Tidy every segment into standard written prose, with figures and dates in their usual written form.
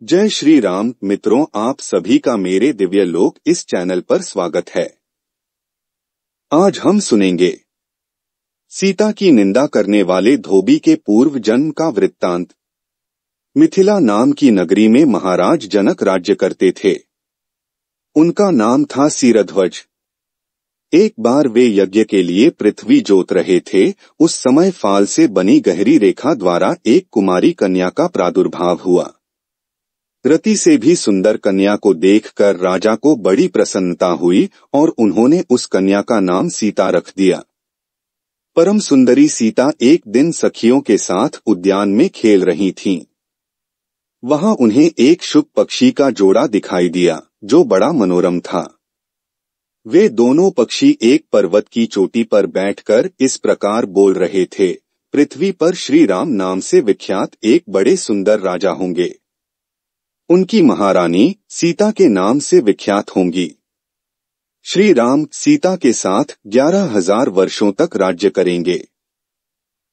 जय श्री राम मित्रों, आप सभी का मेरे दिव्य लोक इस चैनल पर स्वागत है। आज हम सुनेंगे सीता की निंदा करने वाले धोबी के पूर्व जन्म का वृत्तांत। मिथिला नाम की नगरी में महाराज जनक राज्य करते थे। उनका नाम था सीरध्वज। एक बार वे यज्ञ के लिए पृथ्वी जोत रहे थे। उस समय फाल से बनी गहरी रेखा द्वारा एक कुमारी कन्या का प्रादुर्भाव हुआ। रति से भी सुंदर कन्या को देखकर राजा को बड़ी प्रसन्नता हुई और उन्होंने उस कन्या का नाम सीता रख दिया। परम सुंदरी सीता एक दिन सखियों के साथ उद्यान में खेल रही थीं। वहां उन्हें एक शुभ पक्षी का जोड़ा दिखाई दिया जो बड़ा मनोरम था। वे दोनों पक्षी एक पर्वत की चोटी पर बैठकर इस प्रकार बोल रहे थे, पृथ्वी पर श्री राम नाम से विख्यात एक बड़े सुंदर राजा होंगे। उनकी महारानी सीता के नाम से विख्यात होंगी। श्री राम सीता के साथ 11,000 वर्षों तक राज्य करेंगे।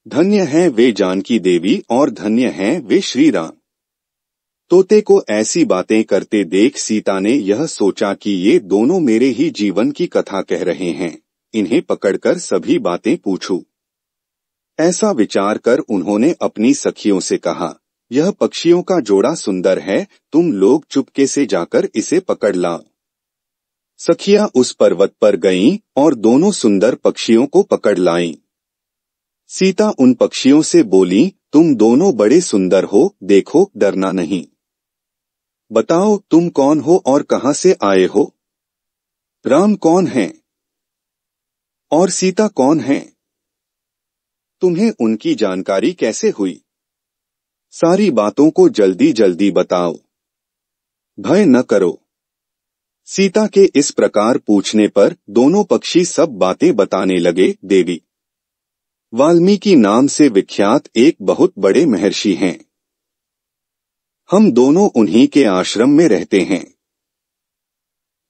धन्य हैं वे जानकी देवी और धन्य हैं वे श्री राम। तोते को ऐसी बातें करते देख सीता ने यह सोचा कि ये दोनों मेरे ही जीवन की कथा कह रहे हैं, इन्हें पकड़कर सभी बातें पूछूं। ऐसा विचार कर उन्होंने अपनी सखियों से कहा, यह पक्षियों का जोड़ा सुंदर है, तुम लोग चुपके से जाकर इसे पकड़ लाओ। सखियां उस पर्वत पर गईं और दोनों सुंदर पक्षियों को पकड़ लाईं। सीता उन पक्षियों से बोली, तुम दोनों बड़े सुंदर हो, देखो डरना नहीं। बताओ तुम कौन हो और कहां से आए हो? राम कौन है और सीता कौन है? तुम्हें उनकी जानकारी कैसे हुई? सारी बातों को जल्दी जल्दी बताओ। भय न करो। सीता के इस प्रकार पूछने पर दोनों पक्षी सब बातें बताने लगे। देवी वाल्मीकि नाम से विख्यात एक बहुत बड़े महर्षि हैं। हम दोनों उन्हीं के आश्रम में रहते हैं।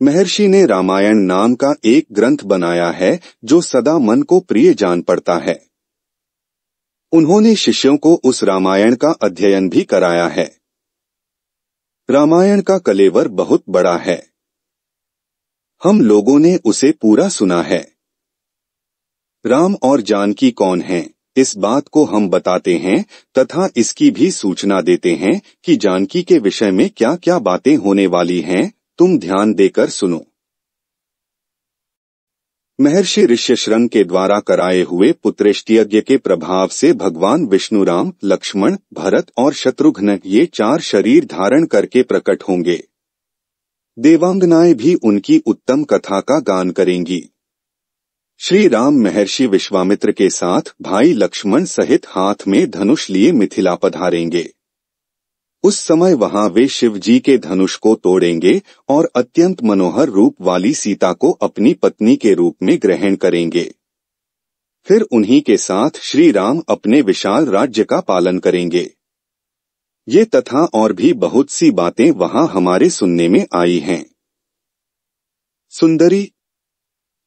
महर्षि ने रामायण नाम का एक ग्रंथ बनाया है जो सदा मन को प्रिय जान पड़ता है। उन्होंने शिष्यों को उस रामायण का अध्ययन भी कराया है। रामायण का कलेवर बहुत बड़ा है। हम लोगों ने उसे पूरा सुना है। राम और जानकी कौन हैं, इस बात को हम बताते हैं तथा इसकी भी सूचना देते हैं कि जानकी के विषय में क्या क्या बातें होने वाली हैं, तुम ध्यान देकर सुनो। महर्षि ऋष्यशृंग के द्वारा कराए हुए पुत्रेष्टि यज्ञ के प्रभाव से भगवान विष्णु राम, लक्ष्मण, भरत और शत्रुघ्न ये 4 शरीर धारण करके प्रकट होंगे। देवांगनाएं भी उनकी उत्तम कथा का गान करेंगी। श्री राम महर्षि विश्वामित्र के साथ भाई लक्ष्मण सहित हाथ में धनुष लिए मिथिला पधारेंगे। उस समय वहां वे शिव जी के धनुष को तोड़ेंगे और अत्यंत मनोहर रूप वाली सीता को अपनी पत्नी के रूप में ग्रहण करेंगे। फिर उन्हीं के साथ श्री राम अपने विशाल राज्य का पालन करेंगे। ये तथा और भी बहुत सी बातें वहां हमारे सुनने में आई हैं। सुंदरी,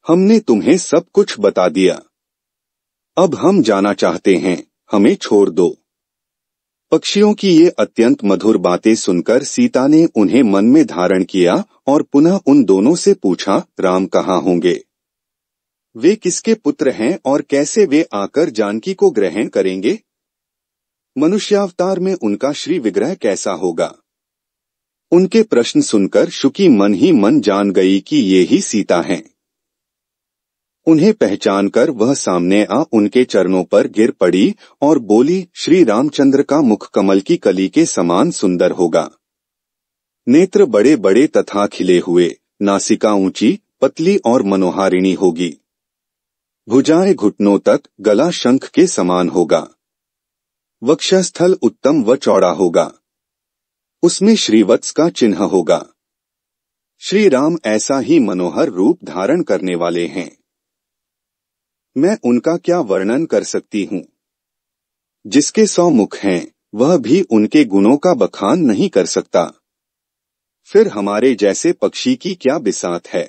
हमने तुम्हें सब कुछ बता दिया। अब हम जाना चाहते हैं, हमें छोड़ दो। पक्षियों की ये अत्यंत मधुर बातें सुनकर सीता ने उन्हें मन में धारण किया और पुनः उन दोनों से पूछा, राम कहाँ होंगे? वे किसके पुत्र हैं और कैसे वे आकर जानकी को ग्रहण करेंगे? मनुष्यावतार में उनका श्री विग्रह कैसा होगा? उनके प्रश्न सुनकर शुकी मन ही मन जान गई कि ये ही सीता हैं। उन्हें पहचानकर वह सामने आ उनके चरणों पर गिर पड़ी और बोली, श्री रामचंद्र का मुख कमल की कली के समान सुंदर होगा। नेत्र बड़े बड़े तथा खिले हुए, नासिका ऊंची, पतली और मनोहारिणी होगी। भुजाएं घुटनों तक, गला शंख के समान होगा। वक्षस्थल उत्तम व चौड़ा होगा। उसमें श्रीवत्स का चिन्ह होगा। श्री राम ऐसा ही मनोहर रूप धारण करने वाले हैं। मैं उनका क्या वर्णन कर सकती हूँ? जिसके 100 मुख हैं, वह भी उनके गुणों का बखान नहीं कर सकता। फिर हमारे जैसे पक्षी की क्या बिसात है।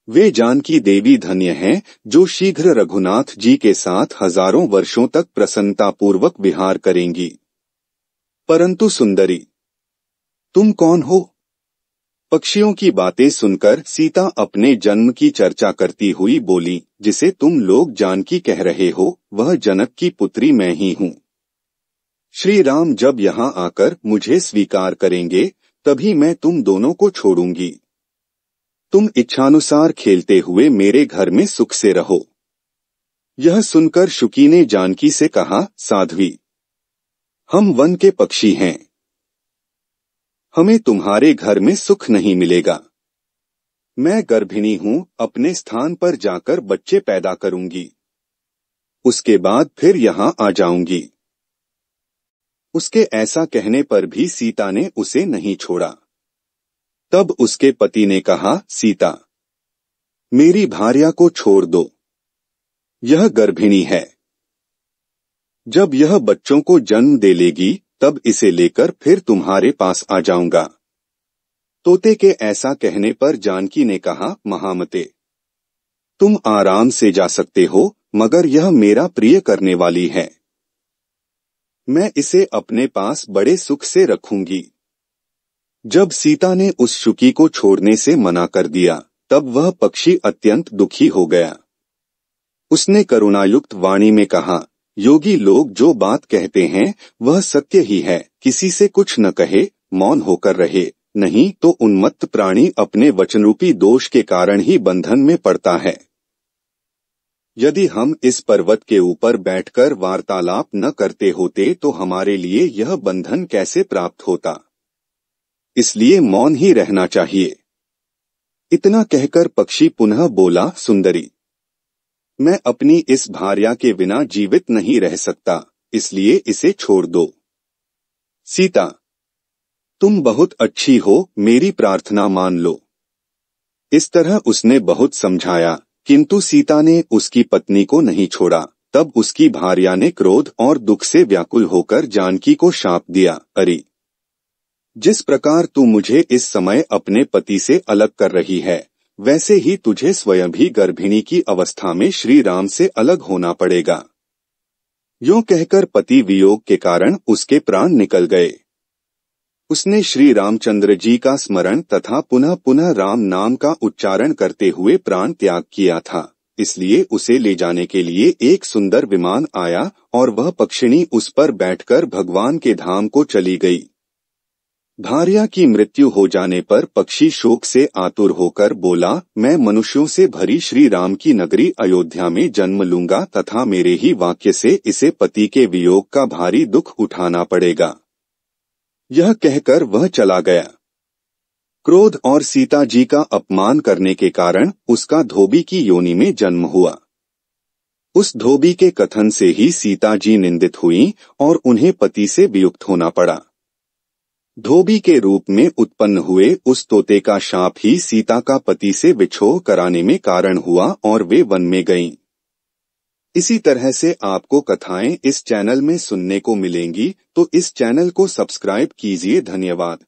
वे जानकी देवी धन्य हैं जो शीघ्र रघुनाथ जी के साथ हजारों वर्षों तक प्रसन्नतापूर्वक विहार करेंगी। परंतु सुंदरी, तुम कौन हो? पक्षियों की बातें सुनकर सीता अपने जन्म की चर्चा करती हुई बोली, जिसे तुम लोग जानकी कह रहे हो, वह जनक की पुत्री मैं ही हूँ। श्री राम जब यहाँ आकर मुझे स्वीकार करेंगे, तभी मैं तुम दोनों को छोड़ूंगी। तुम इच्छानुसार खेलते हुए मेरे घर में सुख से रहो। यह सुनकर शुकी ने जानकी से कहा, साध्वी, हम वन के पक्षी हैं, हमें तुम्हारे घर में सुख नहीं मिलेगा। मैं गर्भिणी हूँ, अपने स्थान पर जाकर बच्चे पैदा करूंगी, उसके बाद फिर यहाँ आ जाऊंगी। उसके ऐसा कहने पर भी सीता ने उसे नहीं छोड़ा। तब उसके पति ने कहा, सीता, मेरी भार्या को छोड़ दो, यह गर्भिणी है। जब यह बच्चों को जन्म दे लेगी, तब इसे लेकर फिर तुम्हारे पास आ जाऊंगा। तोते के ऐसा कहने पर जानकी ने कहा, महामते, तुम आराम से जा सकते हो, मगर यह मेरा प्रिय करने वाली है, मैं इसे अपने पास बड़े सुख से रखूंगी। जब सीता ने उस शुकी को छोड़ने से मना कर दिया, तब वह पक्षी अत्यंत दुखी हो गया। उसने करुणायुक्त वाणी में कहा, योगी लोग जो बात कहते हैं वह सत्य ही है, किसी से कुछ न कहे, मौन होकर रहे, नहीं तो उन्मत्त प्राणी अपने वचनरूपी दोष के कारण ही बंधन में पड़ता है। यदि हम इस पर्वत के ऊपर बैठकर वार्तालाप न करते होते तो हमारे लिए यह बंधन कैसे प्राप्त होता, इसलिए मौन ही रहना चाहिए। इतना कहकर पक्षी पुनः बोला, सुंदरी, मैं अपनी इस भार्या के बिना जीवित नहीं रह सकता, इसलिए इसे छोड़ दो। सीता, तुम बहुत अच्छी हो, मेरी प्रार्थना मान लो। इस तरह उसने बहुत समझाया, किंतु सीता ने उसकी पत्नी को नहीं छोड़ा। तब उसकी भार्या ने क्रोध और दुख से व्याकुल होकर जानकी को शाप दिया, अरे, जिस प्रकार तू मुझे इस समय अपने पति से अलग कर रही है, वैसे ही तुझे स्वयं भी गर्भिणी की अवस्था में श्री राम से अलग होना पड़ेगा। यूं कहकर पति वियोग के कारण उसके प्राण निकल गए। उसने श्री रामचंद्र जी का स्मरण तथा पुनः पुनः राम नाम का उच्चारण करते हुए प्राण त्याग किया था, इसलिए उसे ले जाने के लिए एक सुंदर विमान आया और वह पक्षिणी उस पर बैठकर भगवान के धाम को चली गई। भार्या की मृत्यु हो जाने पर पक्षी शोक से आतुर होकर बोला, मैं मनुष्यों से भरी श्री राम की नगरी अयोध्या में जन्म लूंगा तथा मेरे ही वाक्य से इसे पति के वियोग का भारी दुख उठाना पड़ेगा। यह कहकर वह चला गया। क्रोध और सीता जी का अपमान करने के कारण उसका धोबी की योनि में जन्म हुआ। उस धोबी के कथन से ही सीता जी निंदित हुई और उन्हें पति से वियुक्त होना पड़ा। धोबी के रूप में उत्पन्न हुए उस तोते का शाप ही सीता का पति से विछोह कराने में कारण हुआ और वे वन में गईं। इसी तरह से आपको कथाएं इस चैनल में सुनने को मिलेंगी, तो इस चैनल को सब्सक्राइब कीजिए। धन्यवाद।